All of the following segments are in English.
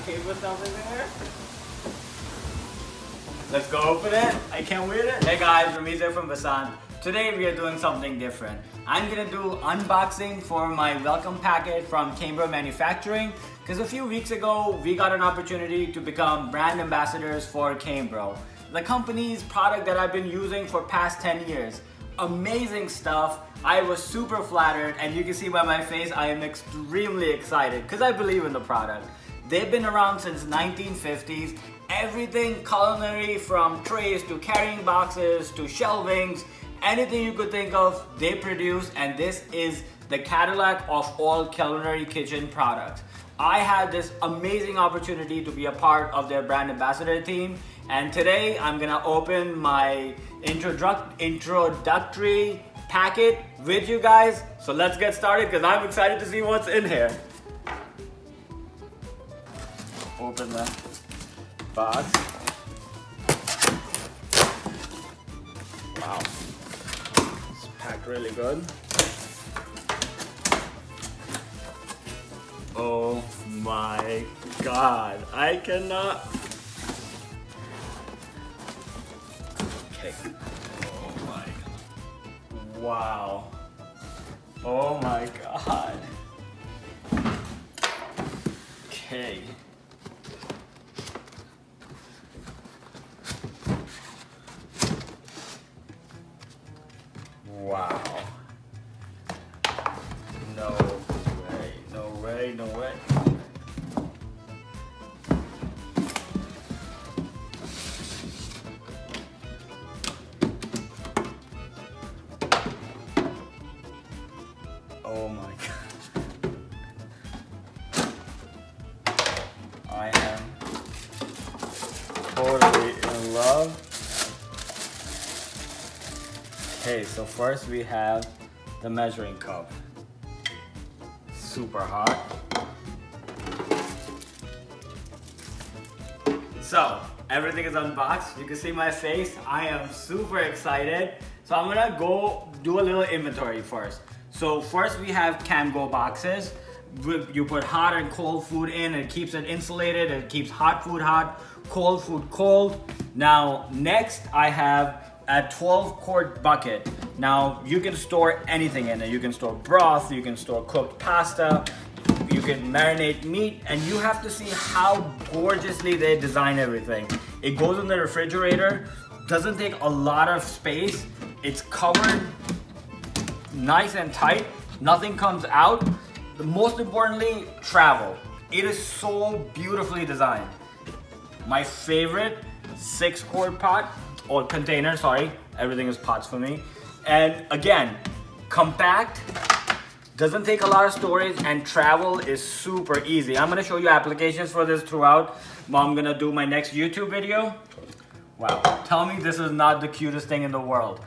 paper stuff in there. Let's go open it. I can't wait it. Hey guys, Ramiz from Vasant. Today we are doing something different. I'm gonna do unboxing for my welcome packet from Cambro Manufacturing, because a few weeks ago we got an opportunity to become brand ambassadors for Cambro, the company's product that I've been using for past 10 years. Amazing stuff. I was super flattered, and you can see by my face I am extremely excited because I believe in the product. They've been around since 1950s. Everything culinary, from trays to carrying boxes to shelvings, anything you could think of, they produce, and this is the Cadillac of all culinary kitchen products. I had this amazing opportunity to be a part of their brand ambassador team, and today I'm gonna open my introductory packet with you guys. So let's get started because I'm excited to see what's in here. Open the box. Wow, it's packed really good. Oh my God, I cannot. Okay. Oh my God. Wow. Oh my God. Okay. Wow. No way, no way, no way. Oh my God. I am totally in love. Okay, so first we have the measuring cup. Super hot. So, everything is unboxed. You can see my face. I am super excited. So I'm gonna go do a little inventory first. So first we have CAMBRO boxes. You put hot and cold food in, it keeps it insulated, it keeps hot food hot, cold food cold. Now, next I have a 12 quart bucket. Now you can store anything in it. You can store broth, you can store cooked pasta, you can marinate meat, and you have to see how gorgeously they design everything. It goes in the refrigerator, doesn't take a lot of space, it's covered nice and tight, nothing comes out. The most importantly, travel. It is so beautifully designed. My favorite 6 quart pot, or container, sorry, everything is pots for me. And again, compact, doesn't take a lot of storage, and travel is super easy. I'm gonna show you applications for this throughout. I'm gonna do my next YouTube video. Wow, tell me this is not the cutest thing in the world.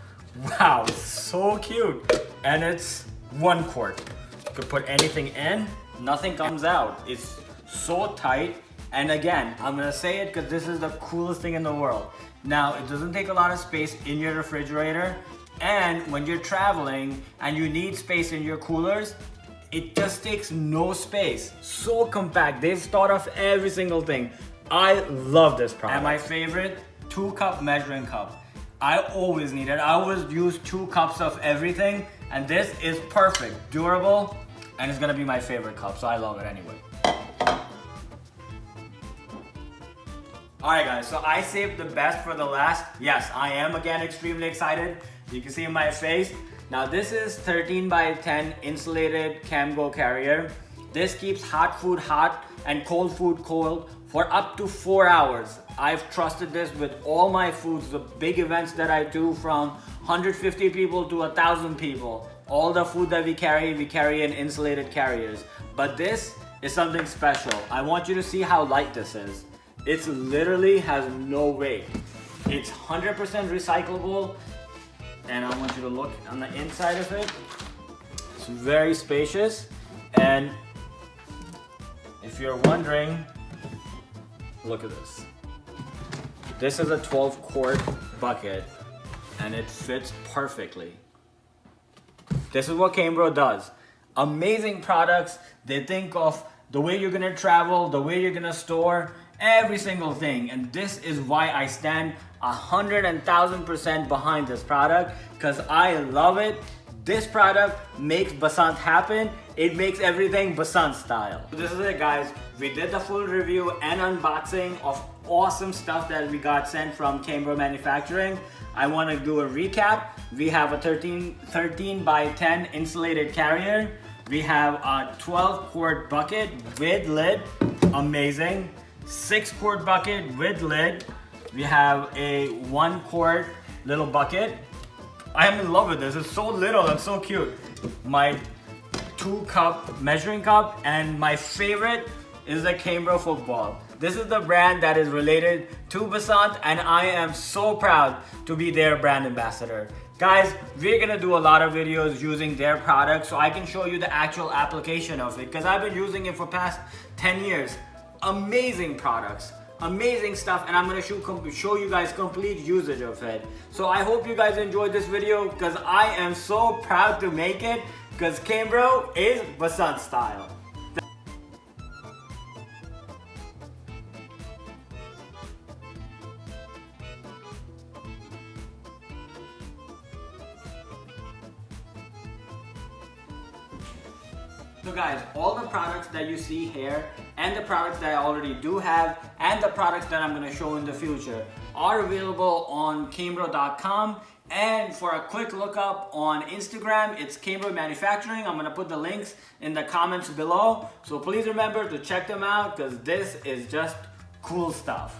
Wow, so cute. And it's 1 quart. You could put anything in, nothing comes out. It's so tight. And again, I'm gonna say it because this is the coolest thing in the world. Now, it doesn't take a lot of space in your refrigerator, and when you're traveling and you need space in your coolers, it just takes no space. So compact. They've thought of every single thing. I love this product. And my favorite, 2-cup measuring cup. I always need it. I always use 2 cups of everything, and this is perfect, durable, and it's gonna be my favorite cup, so I love it anyway. Alright guys, so I saved the best for the last. Yes, I am again extremely excited. You can see in my face. Now this is 13 by 10 insulated CAMBRO carrier. This keeps hot food hot and cold food cold for up to 4 hours. I've trusted this with all my foods, the big events that I do, from 150 people to 1,000 people. All the food that we carry in insulated carriers. But this is something special. I want you to see how light this is. It literally has no weight. It's 100% recyclable, and I want you to look on the inside of it. It's very spacious, and if you're wondering, look at this. This is a 12 quart bucket, and it fits perfectly. This is what Cambro does. Amazing products. They think of the way you're gonna travel, the way you're gonna store, every single thing. And this is why I stand 100,000% behind this product, because I love it. This product makes Basant happen. It makes everything Basant style. So this is it, guys. We did the full review and unboxing of awesome stuff that we got sent from Cambro Manufacturing. I want to do a recap. We have a 13 by 10 insulated carrier. We have a 12 quart bucket with lid, amazing. 6 quart bucket with lid. We have a 1 quart little bucket. I am in love with this. It's so little and so cute. My 2 cup measuring cup, and my favorite is the Cambro football. This is the brand that is related to Basant, and I am so proud to be their brand ambassador. Guys, we're gonna do a lot of videos using their products so I can show you the actual application of it, because I've been using it for past 10 years. Amazing products, amazing stuff, and I'm gonna show you guys complete usage of it. So I hope you guys enjoyed this video, because I am so proud to make it, because Cambro is Basant style. So guys, all the products that you see here and the products that I already do have and the products that I'm going to show in the future are available on cambro.com, and for a quick lookup on Instagram, it's Cambro Manufacturing. I'm going to put the links in the comments below, so please remember to check them out, because this is just cool stuff.